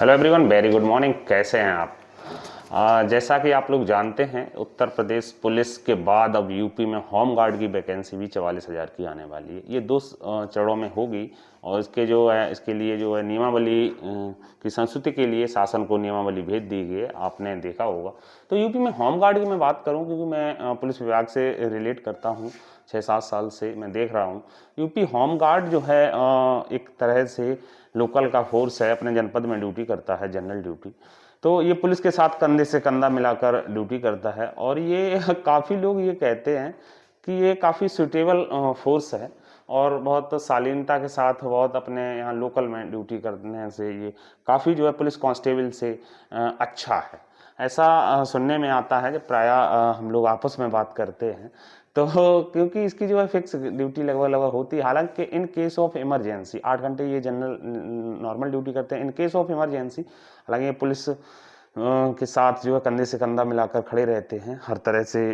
Hello everyone, very good morning. कैसे हैं आप? जैसा कि आप लोग जानते हैं, उत्तर प्रदेश पुलिस के बाद अब यूपी में होम गार्ड की वैकेंसी भी 44,000 की आने वाली है। ये दो चरणों में होगी और इसके लिए जो है नियमावली की संस्तुति के लिए शासन को नियमावली भेज दी गई है, आपने देखा होगा। तो यूपी में होम गार्ड की मैं बात करूं, क्योंकि मैं पुलिस विभाग से रिलेट करता हूं, 6-7 साल से मैं देख रहा हूँ। यूपी होम गार्ड जो है एक तरह से लोकल का फोर्स है, अपने जनपद में ड्यूटी करता है, जनरल ड्यूटी। तो ये पुलिस के साथ कंधे से कंधा मिलाकर ड्यूटी करता है और ये काफ़ी लोग ये कहते हैं कि ये काफ़ी सूटेबल फोर्स है और बहुत शालीनता के साथ बहुत अपने यहाँ लोकल में ड्यूटी करने से ये काफ़ी जो है पुलिस कांस्टेबल से अच्छा है, ऐसा सुनने में आता है। जब प्रायः हम लोग आपस में बात करते हैं तो क्योंकि इसकी जो है फिक्स ड्यूटी लगभग लगभग होती है। हालांकि इन केस ऑफ इमरजेंसी 8 घंटे ये जनरल नॉर्मल ड्यूटी करते हैं। इन केस ऑफ इमरजेंसी हालांकि ये पुलिस के साथ जो है कंधे से कंधा मिलाकर खड़े रहते हैं, हर तरह से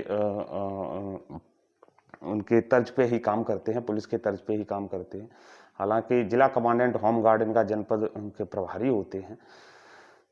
उनके तर्ज पे ही काम करते हैं, पुलिस के तर्ज पे ही काम करते हैं। हालांकि जिला कमांडेंट होम गार्ड इनका जनपद के प्रभारी होते हैं।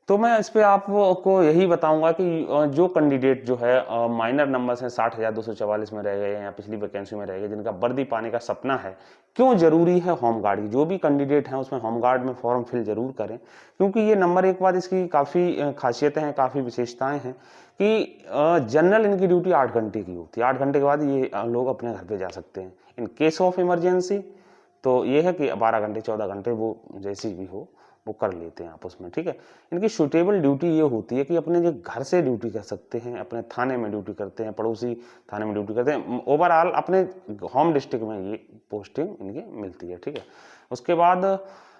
तो मैं इस पे आपको यही बताऊंगा कि जो कैंडिडेट जो है माइनर नंबर्स हैं 60,244 में रह गए या पिछली वैकेंसी में रह गए, जिनका वर्दी पाने का सपना है, क्यों जरूरी है होम गार्ड की। जो भी कैंडिडेट हैं उसमें होम गार्ड में फॉर्म फिल जरूर करें, क्योंकि ये नंबर एक बाद इसकी काफ़ी खासियतें हैं, काफ़ी विशेषताएं हैं कि जनरल इनकी ड्यूटी 8 घंटे की होती है। 8 घंटे के बाद ये लोग अपने घर पे जा सकते हैं। इन केस ऑफ इमरजेंसी तो ये है कि 12 घंटे 14 घंटे वो जैसी भी हो वो कर लेते हैं आपस में, ठीक है। इनकी सूटेबल ड्यूटी ये होती है कि अपने जो घर से ड्यूटी कर सकते हैं, अपने थाने में ड्यूटी करते हैं, पड़ोसी थाने में ड्यूटी करते हैं, ओवरऑल अपने होम डिस्ट्रिक्ट में ये पोस्टिंग इनकी मिलती है, ठीक है। उसके बाद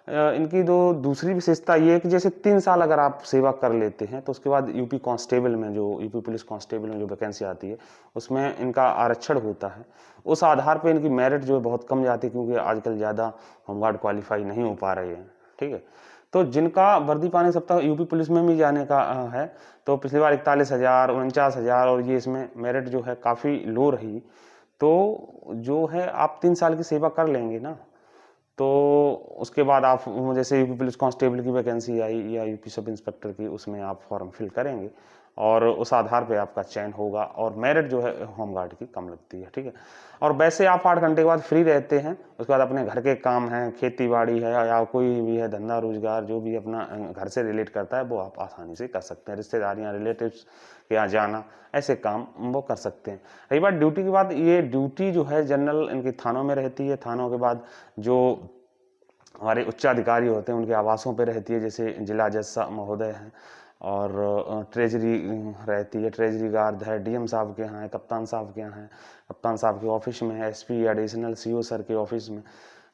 इनकी दूसरी विशेषता ये है कि जैसे 3 साल अगर आप सेवा कर लेते हैं तो उसके बाद यूपी कांस्टेबल में जो यूपी पुलिस कांस्टेबल में जो वैकेंसी आती है उसमें इनका आरक्षण होता है। उस आधार पर इनकी मेरिट जो है बहुत कम जाती है, क्योंकि आजकल ज़्यादा होमगार्ड क्वालिफाई नहीं हो पा रहे हैं, ठीक है। तो जिनका वर्दी पाने सब तक यूपी पुलिस में भी जाने का है, तो पिछली बार 41,000 49,000 और ये इसमें मेरिट जो है काफ़ी लो रही। तो जो है आप 3 साल की सेवा कर लेंगे ना, तो उसके बाद आप जैसे यूपी पुलिस कांस्टेबल की वैकेंसी आई या यूपी सब इंस्पेक्टर की, उसमें आप फॉर्म फिल करेंगे और उस आधार पे आपका चयन होगा और मेरिट जो है होमगार्ड की कम लगती है, ठीक है। और वैसे आप 8 घंटे के बाद फ्री रहते हैं। उसके बाद अपने घर के काम हैं, खेती बाड़ी है या कोई भी है धंधा रोजगार जो भी अपना घर से रिलेट करता है वो आप आसानी से कर सकते हैं। रिश्तेदारियाँ, रिलेटिव्स के यहाँ जाना, ऐसे काम वो कर सकते हैं। रही बात ड्यूटी की बात, ये ड्यूटी जो है जनरल इनकी थानों में रहती है। थानों के बाद जो हमारे उच्चाधिकारी होते हैं उनके आवासों पे रहती है, जैसे जिला जज महोदय हैं और ट्रेजरी रहती है, ट्रेजरी गार्ड है, डीएम साहब के यहाँ है, कप्तान साहब के यहाँ है, कप्तान साहब के ऑफिस में है, एसपी एडिशनल सीओ सर के ऑफिस में,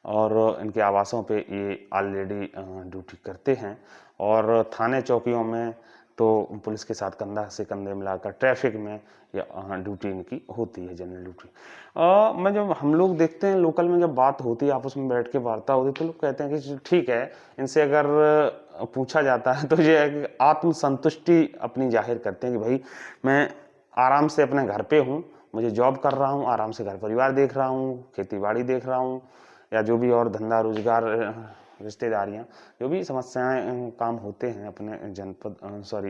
और इनके आवासों पे ये ऑलरेडी ड्यूटी करते हैं। और थाने चौकियों में तो पुलिस के साथ कंधा से कंधे मिलाकर ट्रैफिक में या ड्यूटी इनकी होती है, जनरल ड्यूटी। मैं जब हम लोग देखते हैं लोकल में जब बात होती है, आपस में बैठ के वार्ता होती है, तो लोग कहते हैं कि ठीक है, इनसे अगर पूछा जाता है तो ये है कि आत्मसंतुष्टि अपनी जाहिर करते हैं कि भाई मैं आराम से अपने घर पे हूँ, मुझे जॉब कर रहा हूँ, आराम से घर परिवार देख रहा हूँ, खेती बाड़ी देख रहा हूँ, या जो भी और धंधा रोजगार, रिश्तेदारियाँ, जो भी समस्याएं काम होते हैं अपने जनपद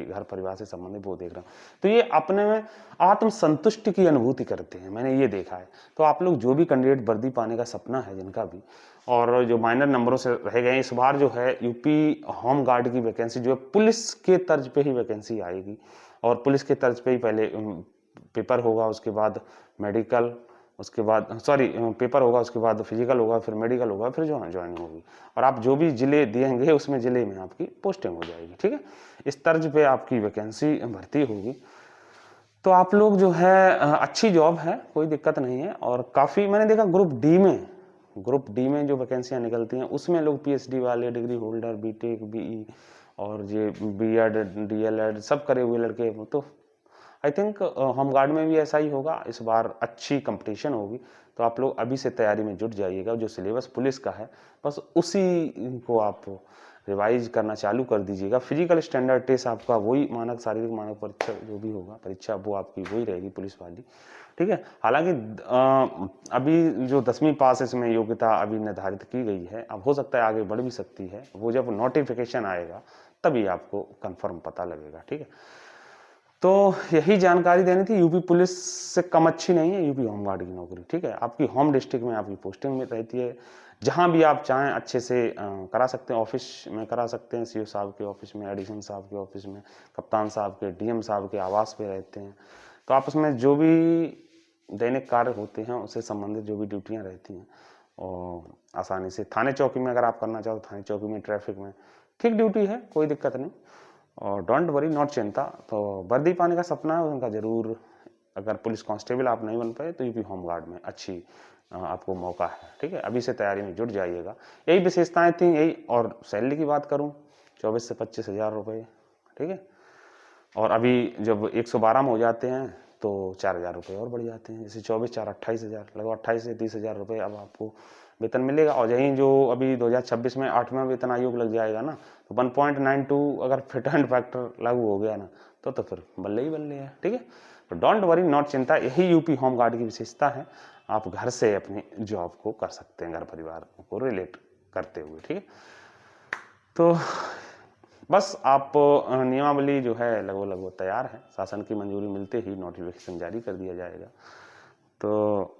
घर परिवार से संबंधित वो देख रहा हूँ। तो ये अपने में आत्मसंतुष्टि की अनुभूति करते हैं, मैंने ये देखा है। तो आप लोग जो भी कैंडिडेट वर्दी पाने का सपना है जिनका भी, और जो माइनर नंबरों से रह गए, इस बार जो है यूपी होम गार्ड की वैकेंसी जो है पुलिस के तर्ज पे ही वैकेंसी आएगी और पुलिस के तर्ज पे ही पहले पेपर होगा, उसके बाद मेडिकल, उसके बाद पेपर होगा, उसके बाद फिजिकल होगा, फिर मेडिकल होगा, फिर जो ज्वाइनिंग होगी। और आप जो भी जिले देंगे उसमें जिले में आपकी पोस्टिंग हो जाएगी, ठीक है। इस तर्ज पे आपकी वैकेंसी भर्ती होगी। तो आप लोग जो है अच्छी जॉब है, कोई दिक्कत नहीं है। और काफ़ी मैंने देखा ग्रुप डी में जो वैकेंसियाँ निकलती हैं उसमें लोग पीएचडी वाले, डिग्री होल्डर, बीटेक, बीई और ये बीएड, डीएलएड सब करे हुए लड़के, तो आई थिंक होम गार्ड में भी ऐसा ही होगा। इस बार अच्छी कंपटीशन होगी, तो आप लोग अभी से तैयारी में जुट जाइएगा। जो सिलेबस पुलिस का है बस उसी को आप रिवाइज करना चालू कर दीजिएगा। फिजिकल स्टैंडर्ड टेस्ट आपका वही मानक शारीरिक मानक परीक्षा जो भी होगा परीक्षा वो आपकी वही रहेगी पुलिस वाली, ठीक है। हालांकि अभी जो 10वीं पास इसमें योग्यता अभी निर्धारित की गई है, अब हो सकता है आगे बढ़ भी सकती है, वो जब नोटिफिकेशन आएगा तभी आपको कंफर्म पता लगेगा, ठीक है। तो यही जानकारी देनी थी। यूपी पुलिस से कम अच्छी नहीं है यूपी होमगार्ड की नौकरी, ठीक है। आपकी होम डिस्ट्रिक्ट में आपकी पोस्टिंग में रहती है, जहां भी आप चाहें अच्छे से करा सकते हैं। ऑफिस में करा सकते हैं, सीओ साहब के ऑफिस में, एडिशन साहब के ऑफिस में, कप्तान साहब के, डीएम साहब के आवास पे रहते हैं। तो आप उसमें जो भी दैनिक कार्य होते हैं उससे संबंधित जो भी ड्यूटियां रहती हैं और आसानी से थाने चौकी में अगर आप करना चाहो तो थाने चौकी में ट्रैफिक में ठीक ड्यूटी है, कोई दिक्कत नहीं। और डोंट वरी, नॉट चिंता। तो वर्दी पाने का सपना है उनका जरूर, अगर पुलिस कांस्टेबल आप नहीं बन पाए तो यूपी होमगार्ड में अच्छी आपको मौका है, ठीक है। अभी से तैयारी में जुट जाइएगा। यही विशेषताएं थी यही। और सैलरी की बात करूं 24 से 25 हज़ार रुपये, ठीक है। और अभी जब 112 में हो जाते हैं तो 4 हज़ार रुपये और बढ़ जाते हैं, जैसे 24 4 28 हज़ार, लगभग 28 से 30 हज़ार रुपये अब आपको वेतन मिलेगा। और यही जो अभी 2026 में 8वां वेतन आयोग लग जाएगा ना, तो 1.92 अगर फिट एंड फैक्टर लागू हो गया ना तो फिर बल्ले ही बल्ले है, ठीक है। तो डोंट वरी, नॉट चिंता। यही यूपी होमगार्ड की विशेषता है। आप घर से अपनी जॉब को कर सकते हैं, घर परिवार को रिलेट करते हुए, ठीक है। तो बस आप नियमावली जो है लगभग तैयार है, शासन की मंजूरी मिलते ही नोटिफिकेशन जारी कर दिया जाएगा। तो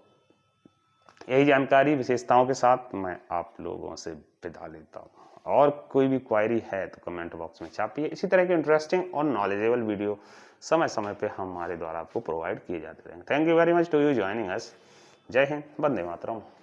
यही जानकारी विशेषताओं के साथ मैं आप लोगों से विदा लेता हूँ। और कोई भी क्वायरी है तो कमेंट बॉक्स में छापिए। इसी तरह के इंटरेस्टिंग और नॉलेजेबल वीडियो समय समय पे हमारे द्वारा आपको प्रोवाइड किए जाते रहेंगे। Thank you very much to you joining us. जय हिंद, वंदे मातरम।